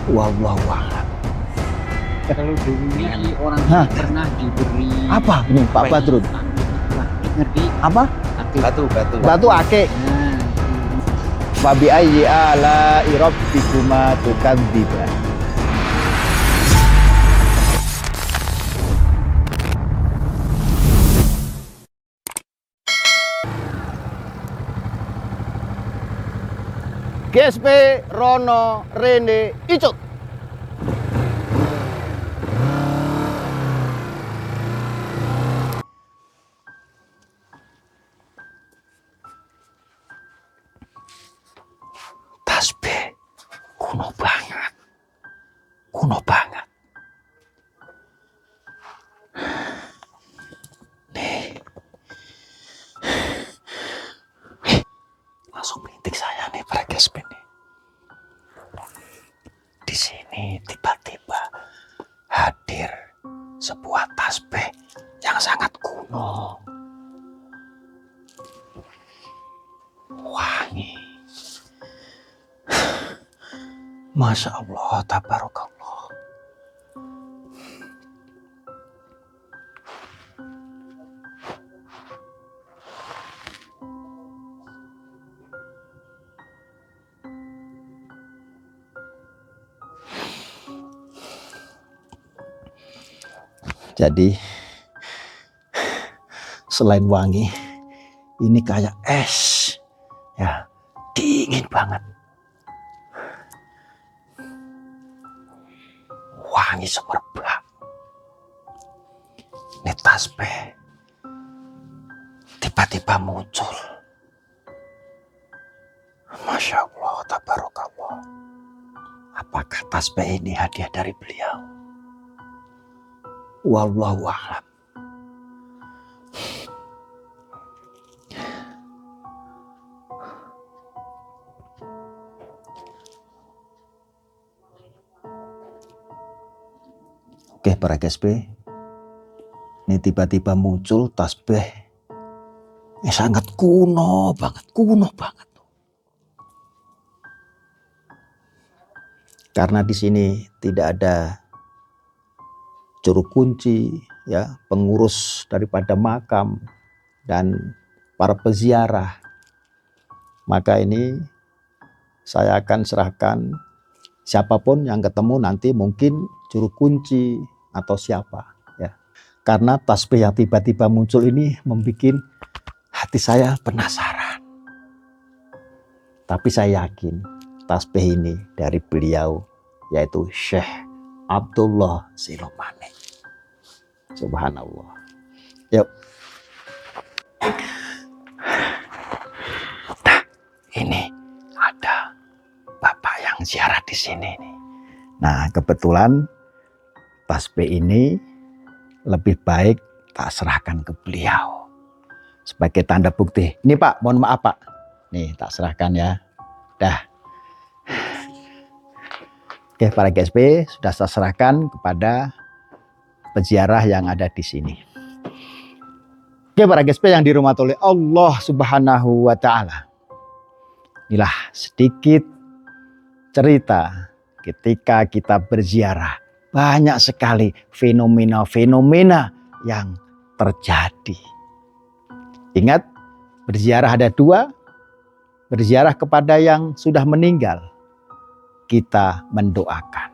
Wallahu a'lam. Kalau dulunya sih orang pernah diberi apa ini Pak Badrun? Ngerti? Apa? Batu ake. Nah, Wa bi ayyi ala'i rabbikuma tukadziban. GSP Rono Rene Icut. Tasbih kuno banget. Kuno banget. Nih. Langsung bintik saya nih para GSP nih. Di sini tiba-tiba hadir sebuah tasbih yang sangat kuno. Wangi. Masya Allah, tabarakallah. Jadi selain wangi, ini kayak es, ya, dingin banget. Wangi semerbak. Ini tasbih tiba-tiba muncul. Masya Allah, tabarakallah. Apakah tasbih ini hadiah dari beliau? Wallahu a'lam. Oke para GSP, ini tiba-tiba muncul tasbih yang sangat kuno banget, Karena di sini tidak ada juru kunci, ya, pengurus daripada makam dan para peziarah, maka ini saya akan serahkan siapapun yang ketemu nanti, mungkin juru kunci atau siapa, ya. Karena tasbih yang tiba-tiba muncul ini membuat hati saya penasaran. Tapi saya yakin tasbih ini dari beliau, yaitu Syekh Abdullah Silomane. Subhanallah. Yuk. Nah, ini ada bapak yang ziarah di sini nih. Nah, kebetulan tasbih ini lebih baik tak serahkan ke beliau sebagai tanda bukti. Ini Pak, mohon maaf Pak. Nih, tak serahkan ya. Dah. Oke, para GSP sudah saya serahkan kepada peziarah yang ada di sini. Oke, para GSP yang dirahmati oleh Allah Subhanahu wa taala. Inilah sedikit cerita ketika kita berziarah. Banyak sekali fenomena-fenomena yang terjadi. Ingat, berziarah ada dua. Berziarah kepada yang sudah meninggal, kita mendoakan.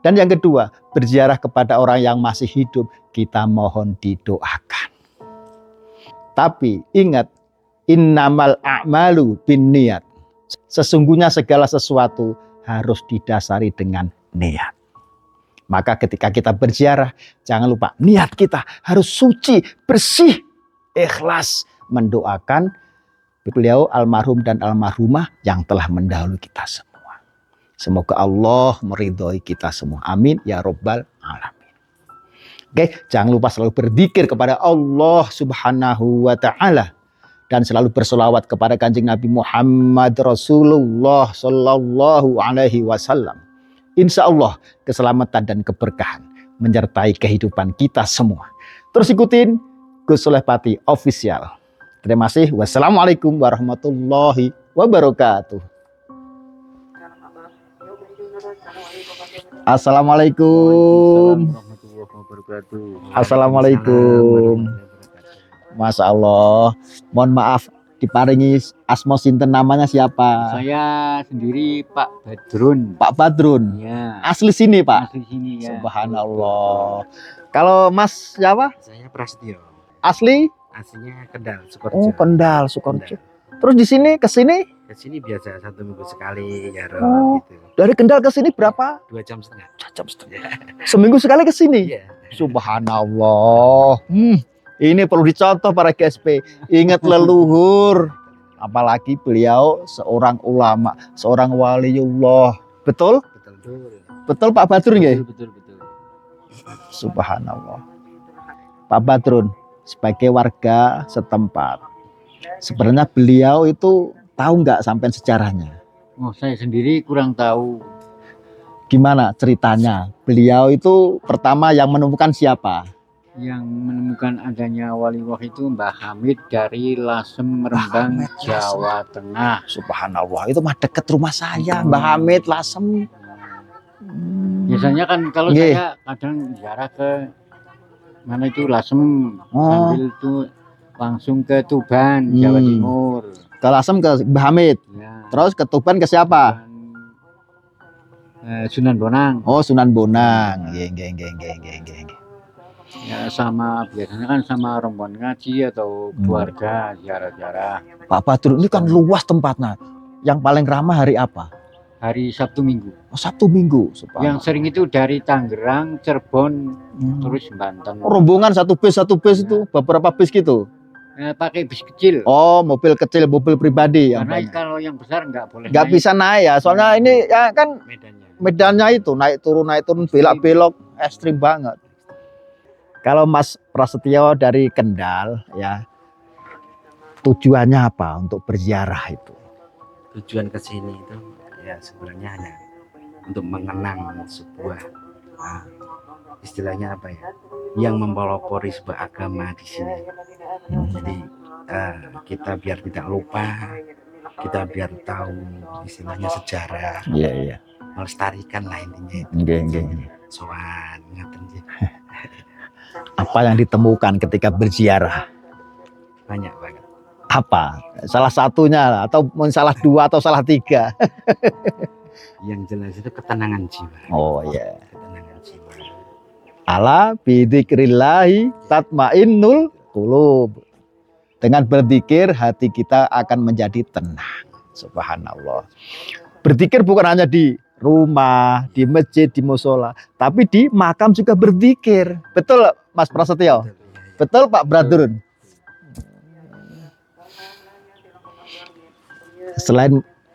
Dan yang kedua, berziarah kepada orang yang masih hidup, kita mohon didoakan. Tapi ingat, innamal a'malu binniyat. Sesungguhnya segala sesuatu harus didasari dengan niat. Maka ketika kita berziarah, jangan lupa niat kita harus suci, bersih, ikhlas mendoakan beliau almarhum dan almarhumah yang telah mendahului kita semua. Semoga Allah meridhoi kita semua. Amin ya rabbal alamin. Oke, jangan lupa selalu berzikir kepada Allah Subhanahu wa taala dan selalu bersolawat kepada Kanjeng Nabi Muhammad Rasulullah sallallahu alaihi wasallam. Insya Allah keselamatan dan keberkahan menyertai kehidupan kita semua. Terus ikutin Gus Soleh Pati Official. Terima kasih. Wassalamualaikum warahmatullahi wabarakatuh. Assalamualaikum. Warahmatullahi wabarakatuh. Assalamualaikum. Masya Allah. Mohon maaf, diparingi asmo sinten, namanya siapa? Saya sendiri Pak Badrun. Pak Badrun. Ya. Asli sini Pak. Asli sini ya. Subhanallah. Kalau Mas siapa? Saya Prasetyo. Asli? Aslinya Kendal, Sukorejo. Oh, Kendal, Sukorejo. Terus di sini ke sini Ke sini biasa 1 minggu sekali ya Oh. gitu. dari Kendal ke sini berapa? 2 jam setengah. Seminggu sekali ke sini. Iya. Subhanallah. Ini perlu dicontoh para GSP. Ingat leluhur. Apalagi beliau seorang ulama, seorang waliullah. Betul? Betul. Betul Pak Badrun nggih? Betul, betul. Subhanallah. Pak Badrun sebagai warga setempat, sebenarnya beliau itu tahu nggak sampai sejarahnya? Oh, saya sendiri kurang tahu. Gimana ceritanya? Beliau itu pertama yang menemukan siapa? Yang menemukan adanya waliullah itu Mbah Hamid dari Lasem, Rembang, Hamid, Jawa Tengah. Subhanallah, itu mah deket rumah saya, Mbah Hamid Lasem. Biasanya kan kalau Nggih. saya kadang ziarah ke mana itu Lasem, Oh. sambil itu langsung ke Tuban, Jawa Timur. Ke Lasem ke Mbah Hamid, Ya. terus ke Tuban ke siapa? Sunan Bonang. Oh, Sunan Bonang. Nggih. Ya, sama biasanya kan sama rombongan ngaji atau keluarga ziarah-ziarah Pak Badrun ini kan luas tempatnya. Yang paling ramah hari apa? hari Sabtu Minggu. Oh, Sabtu Minggu. Subhanallah. Yang sering itu dari Tangerang, Cirebon, Hmm. terus Banten. Rombongan satu bis itu beberapa bis gitu. Pakai bis kecil. Oh, mobil kecil, mobil pribadi yang Karena banyak. kalau yang besar nggak boleh. Nggak naik. bisa naik ya, soalnya ini ya kan Medannya. medannya itu naik turun belok-belok ekstrim banget. Kalau Mas Prasetyo dari Kendal ya, tujuannya apa untuk berziarah itu? Tujuan ke sini itu ya sebenarnya hanya untuk mengenang sebuah istilahnya apa ya? Yang mempelopori sebuah agama di sini. Jadi kita biar tidak lupa, kita biar tahu istilahnya sejarah, Iya. melestarikan lah intinya itu. Nggih. Soan ngaten nggih. Apa yang ditemukan ketika berziarah? Banyak banget. Apa? Salah satunya lah, atau salah dua atau salah tiga? Yang jelas itu ketenangan jiwa. Oh iya. Ketenangan jiwa. Ala bidzikrillahi tatmainnul qulub. Dengan berzikir hati kita akan menjadi tenang. Subhanallah. Berzikir bukan hanya di rumah, di masjid, di musola, tapi di makam juga berzikir. Betul Mas Prasetyo? Betul Pak Badrun? Selain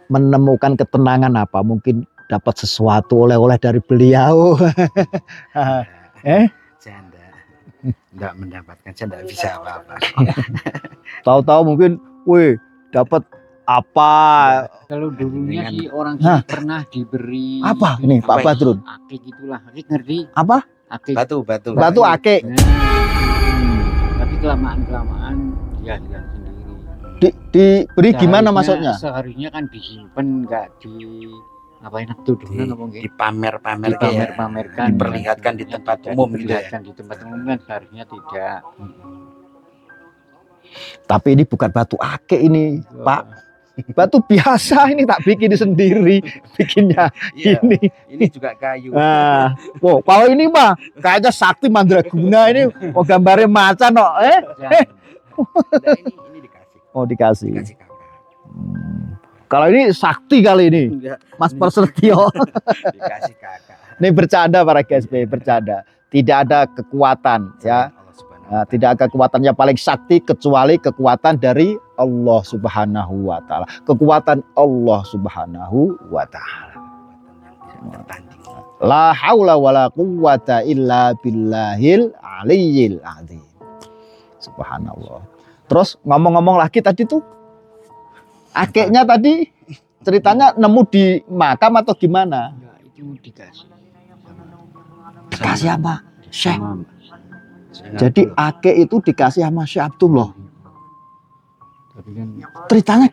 menemukan ketenangan apa? Mungkin dapat sesuatu oleh-oleh dari beliau. Saya enggak mendapatkan, saya enggak bisa apa-apa. Tahu-tahu mungkin, wih, dapat apa? Kalau dulunya Dengan- sih orang Hah? sini pernah diberi Apa itu, nih Pak Apa Badrun? akik gitulah. Akik ngerti? Apa? Akik. Batu. Batu akik. Nah, tapi kelamaan dia hilang sendiri. Diberi gimana Seharusnya- maksudnya? Seharusnya kan disimpan, nggak di ngapain tuduhan apa enggak? Dipamer-pamer kayak Dipamer-pamerkan, diperlihatkan di tempat Tidak umum gitu ya. diperlihatkan di tempat umum kan seharusnya tidak. Tapi ini bukan batu akik ini, Pak. Batu biasa ini tak bikin sendiri, bikinnya Iya, ini. ini juga kayu. Nah, wow, kalau ini mah kayaknya sakti mandraguna ini. Oh gambarnya macan, no. Nah, ini dikasih. Oh dikasih. Dikasih kakak. Kalau ini sakti kali ini, Enggak, Mas Prasetyo. dikasih kakak. Ini bercanda para GSP, bercanda. Tidak ada kekuatan ya. Allah Subhanahu Nah, tidak ada kekuatan yang paling sakti kecuali kekuatan dari Allah Subhanahu wa taala. Kekuatan Allah Subhanahu wa taala. tertanding. La haula wala quwwata illa billahil aliyyil azim. Subhanallah. Terus ngomong-ngomong lagi tadi tuh akeknya tadi ceritanya nemu di makam atau gimana? Enggak, itu dikasih. Dikasih apa? Syekh. Sama- Jadi akek itu dikasih sama Syekh Abdullah. tapi kan Ceritanya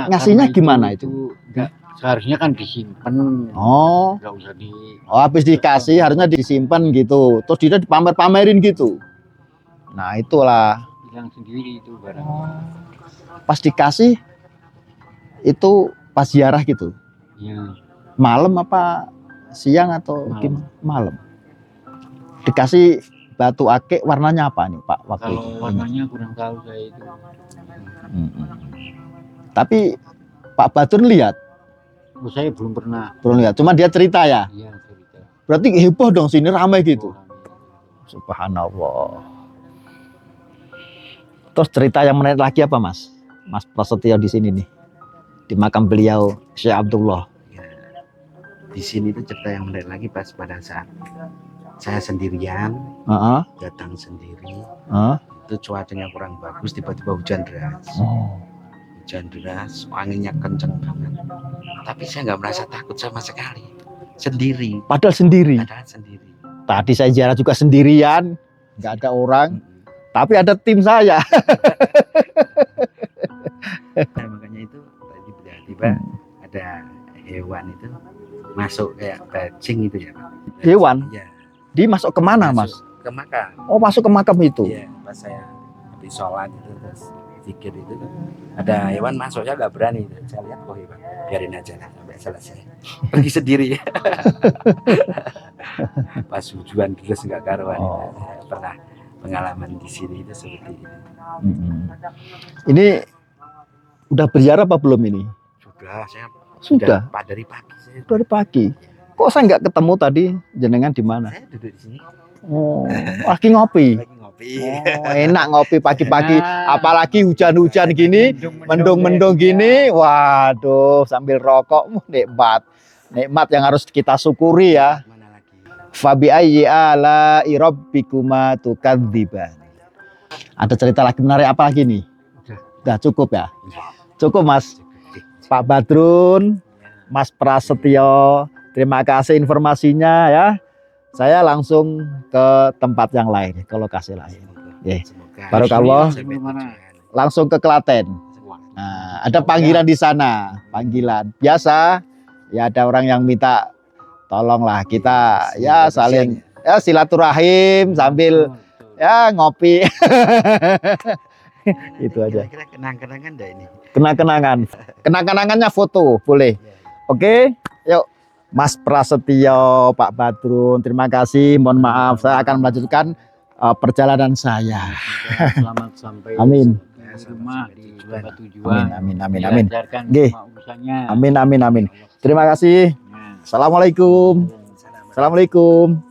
ngasihnya karena gimana itu? enggak Seharusnya kan disimpan, Oh, nggak usah di. habis dikasih harusnya disimpan gitu. Terus dia dipamer-pamerin gitu. Nah, itulah Hilang sendiri itu barang. pas dikasih itu pas ziarah gitu. Ya, Malam apa siang atau Malam. gimana? Malam. Dikasih batu akik warnanya apa nih, Pak, waktu kalau itu? warnanya kurang tahu saya itu. Mm-mm. Tapi Pak Badrun lihat, Oh, saya belum pernah. belum lihat. Cuma dia cerita ya. Iya cerita. Berarti heboh dong sini ramai gitu. Orang itu. Subhanallah. Terus cerita yang menarik lagi apa, Mas? Mas Prasetyo di sini nih. Di makam beliau Syekh Abdullah. Ya, di sini tuh cerita yang menarik lagi pas pada saat saya sendirian Heeh. datang sendiri, Heeh. itu cuacanya kurang bagus, tiba-tiba hujan deras. Oh. Hujan deras, anginnya kenceng banget. Tapi saya nggak merasa takut sama sekali. Sendiri, Padahal sendiri. padahal sendiri. Tadi saya ziarah juga sendirian, nggak ada orang, tapi ada tim saya. Nah, makanya itu tadi tiba-tiba ada hewan itu masuk kayak bajing itu ya Pak. Hewan? Iya. Dia masuk kemana, Mas? Masuk ke makam. Oh, masuk ke makam itu. Iya, pas saya habis sholat itu terus zikir itu ada hewan masuk, saya nggak berani. Saya lihat kok hewan, biarin aja lah sampai selesai. Pergi sendiri. Pas hujan terus nggak karuan. Oh. Saya pernah pengalaman di sini itu seperti ini. Mm-mm. Ini udah berziarah apa belum ini? Sudah, saya Sudah. dari pagi saya. Dari pagi. Kok saya nggak ketemu tadi jenengan di mana? Saya duduk di sini Oh, lagi ngopi. lagi ngopi. Oh, enak ngopi pagi-pagi, Enak. apalagi hujan-hujan gini, mendung-mendung gini. Waduh, sambil rokok, nikmat. Nikmat yang harus kita syukuri ya. Mana lagi? Fabi ayyi ala rabbikuma tukadziban. Ada cerita lagi menarik apa lagi nih? Udah cukup ya? Cukup, Mas. Pak Badrun, Mas Prasetyo, terima kasih informasinya ya. Saya langsung ke tempat yang lain, ke lokasi lain. Ya. Semoga Barakallah. sampai tujuan. Langsung ke Klaten. Nah, ada panggilan di sana, panggilan. Biasa ya ada orang yang minta tolonglah kita ya saling ya silaturahim sambil ya ngopi. Itu aja. Kira-kira kenang-kenangan dah ini. Kenang-kenangan. Kenang-kenangannya foto, boleh. Oke, yuk. Mas Prasetyo, Pak Badrun, terima kasih. Mohon maaf, saya akan melanjutkan perjalanan saya. Selamat sampai Amin. di rumah di tempat tujuan. Amin. Dilancarkan Nggih. semua urusannya. Amin. Terima kasih. Nah. Assalamualaikum. Assalamualaikum.